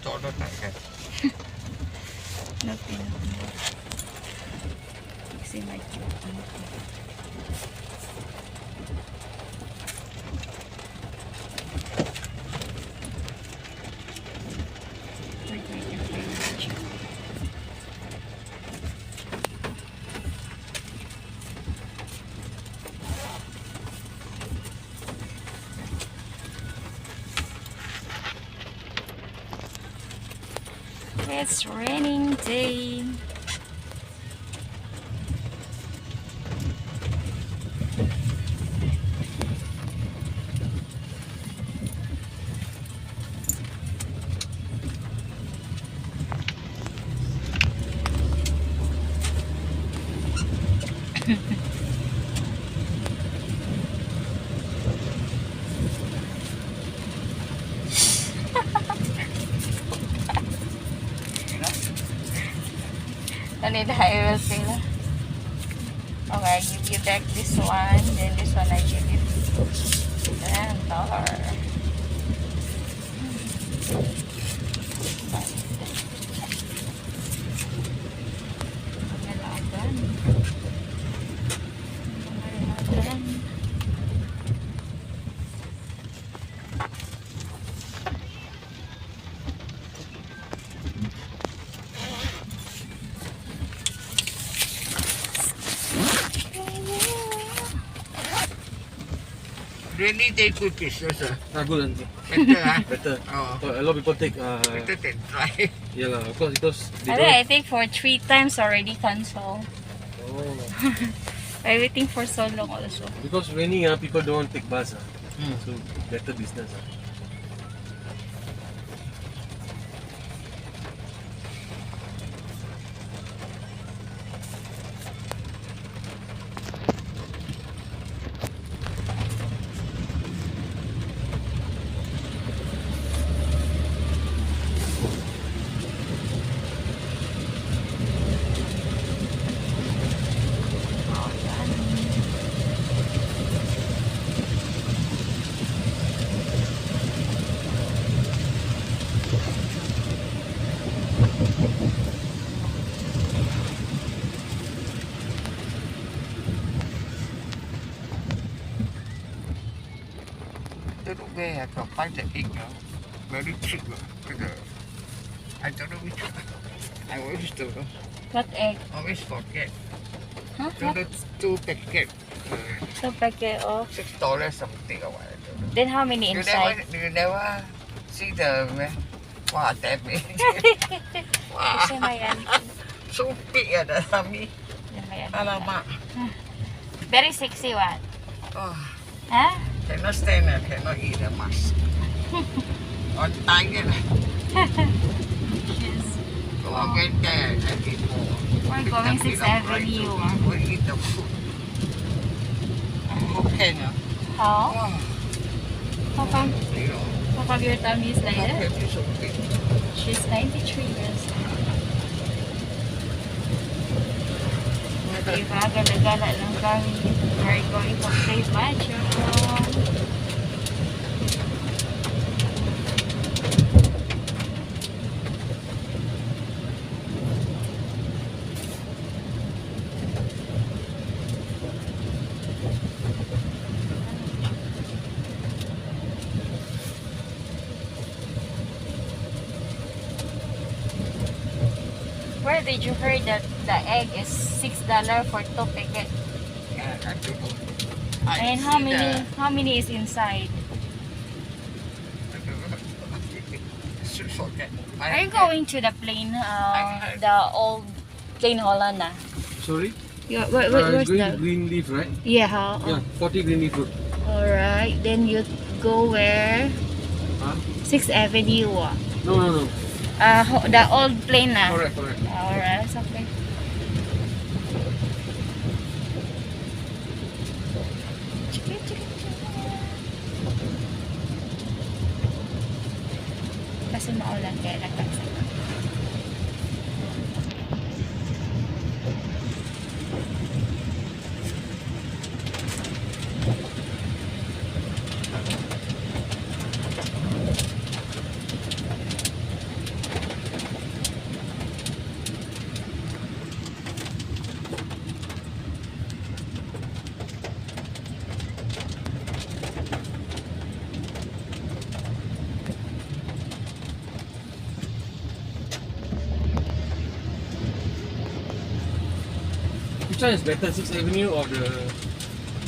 chỗ đó tại cái No pinapanood. Kasi may ano ko. It's raining day. Nanidahil sila. Okay, I give you back this one, then this one I give you. $10. Alagan. Alagan. Rainy day cookies, yes sir. Good auntie. Better ah. Better. Oh, A lot of people take better than dry. yeah lah, of course because they I think for 3 times already cancelled. oh, I'm waiting for so long also. because raining people don't want to take bus Hmm. so better business Tôi don't know where I can find the egg now. Very cheap. I don't know which one. I always don't know. What egg? Always forget. Huh? Two packet. So packet of. $6 something or what. I don't know. Then how many inside? You never see the wow, damn it. Wow. Kasi may yan. So big the tummy. Yan may yan. Alamak. Very sexy what? Oh, Huh? cannot stand it, cannot eat the mask. On tired. Yes. Go on get there and eat more. We're going 6th Avenue. We'll eat the food. Okay now. How? Oh, How come? you know. How come your tummy is like that? Okay, so big. She's 93 years old. Diba? Gala-gala lang kami. We're going to play mahjong. Where did you hear that the egg is $6 for 2 packet? Yeah, I don't know. And how many is inside? I don't know. Should forget. Are you going to the plain, the old plain Holland? sorry Where's green, the? green leaf right Yeah, how? yeah 40 green leaf road Alright, then you go where? huh? 6th Avenue. No The old plain na. correct Alright, it's okay. Kasi maulan kaya nagkaksa. which one is better, 6th Avenue or the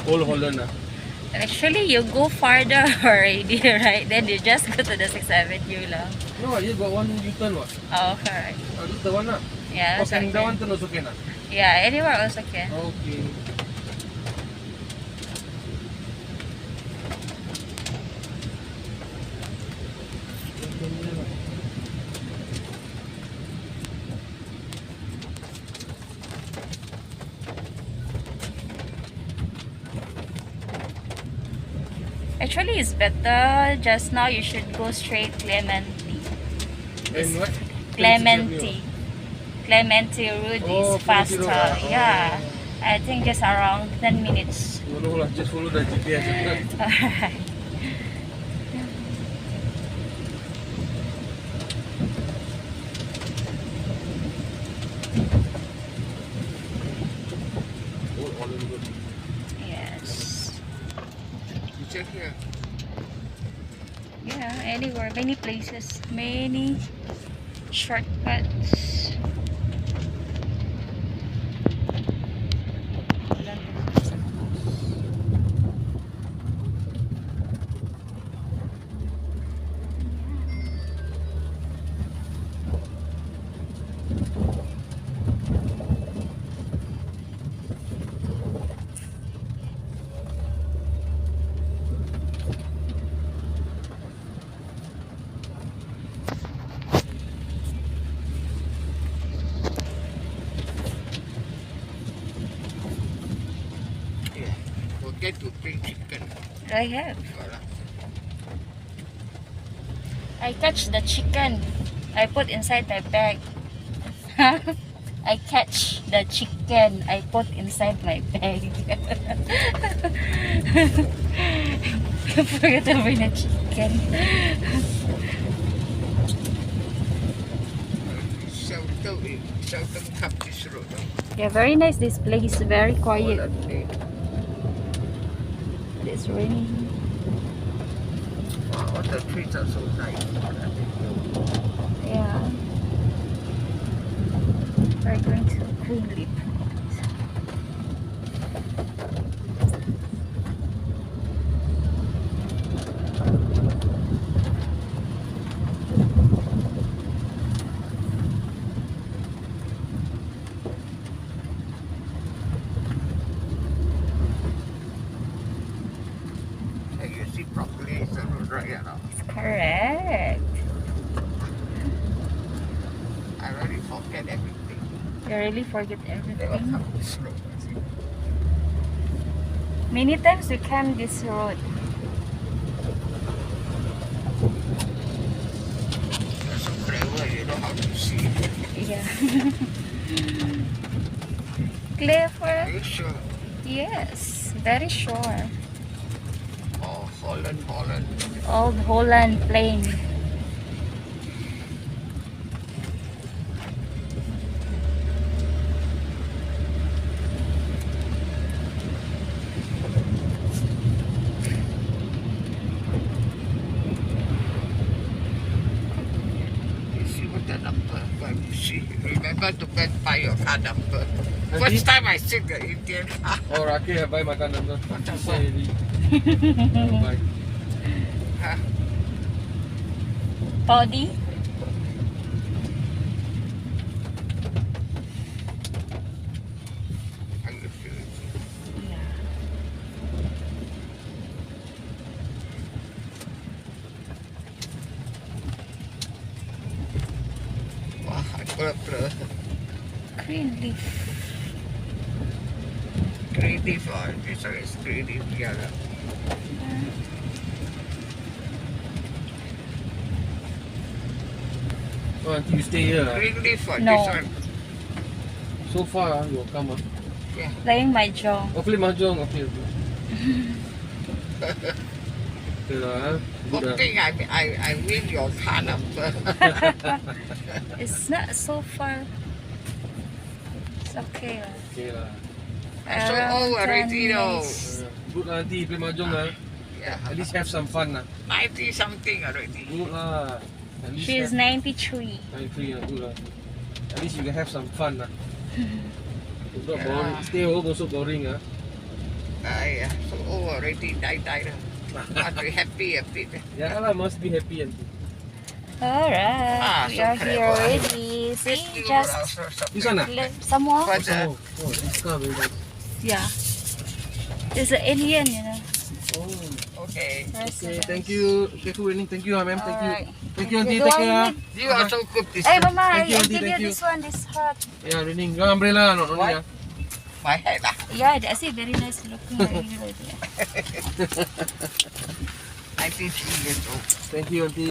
Old Holland? Actually, you go farther already, right? Then you just go to the 6th Avenue lang. No, you got one U-turn what? Oh, correct. Oh, this is the one lah. Yeah, Oh, that's can that okay. one turn also can ah? Yeah, anywhere also can. Okay. Actually, it's better. Just now, you should go straight Clementi. And what? Clementi. Clementi route Oh, is Clementi faster. road, ah. Yeah. Oh. I think just around 10 minutes. No, no lah, just follow the GPS. Alright. Old Holland Road. Yes. You check here. Yeah, anywhere. Many places. Many shortcuts. Yeah. Forget to bring chicken. I have. Got lah. I catch the chicken. I put inside my bag. I catch the chicken. I put inside my bag. I forgot to bring the chicken. Seldom come this road. Yeah, very nice this place. Very quiet. Holland Lane. It's raining. Wow, all the trees are so nice. Yeah. We're going to Greenleaf. And you see properly, it's the road right here now. Correct. I already forget everything. You really forget Never everything. come this road. Many times we came this road. You're so clever, you know how to see. Yeah. Are Clever. you sure? Yes, very sure. Oh, Holland. Old Holland Plain. You see what the number? But you see, remember to go and buy your car number. Auntie? First time I see the Indian car. Oh, Raki, I buy makan number. What the Say fuck? already. Bye. Huh? Body. Are you serious? Yeah. Wah, blur. Greenleaf. Creative, this one is creative, yeah. Oh, until you stay here. Greenleaf, No. this one. So far, you will come. Yeah. Playing mahjong. Hopefully mahjong. Okay. Okay lah. Good lah. Hoping I win your car number. It's not so far. It's okay. Okay lah. So old already, 10 though. minutes. Good lah, nanti play mahjong lah. Yeah. At least have some fun lah. 90 something already. Good lah. At least She's have 93. 93 lah. Good lah. At least you can have some fun lah. It's not boring. Stay home also boring, huh? I so already die. Must be happy. Yeah lah, must be happy and Alright, we So are clever. here already. See, just this one ah? some more. But Oh, this car very nice. Yeah. It's an alien, you know. Oh, okay. okay. Thank you. Careful, Winnie. Thank you, ma'am. Thank you. Alright. Thank you, auntie. You Take don't care. need- You also cook this. Hey, Mama, Thank you, I auntie, give thank you you. this one, this hot. Yeah, Winnie. Go umbrella, not only. What? Ah. My head lah. Yeah, I see very nice looking. Really like that. 93 years old. Thank you, auntie.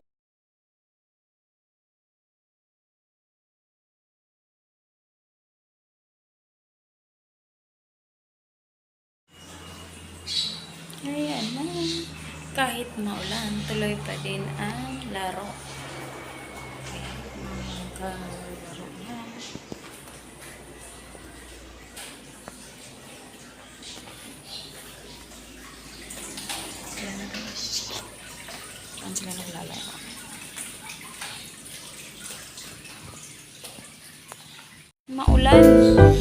Ayan na. Kahit maulan, tuloy pa din ang laro. Laro na. Ayan na guys. Saan sila naglalaro? Maulan.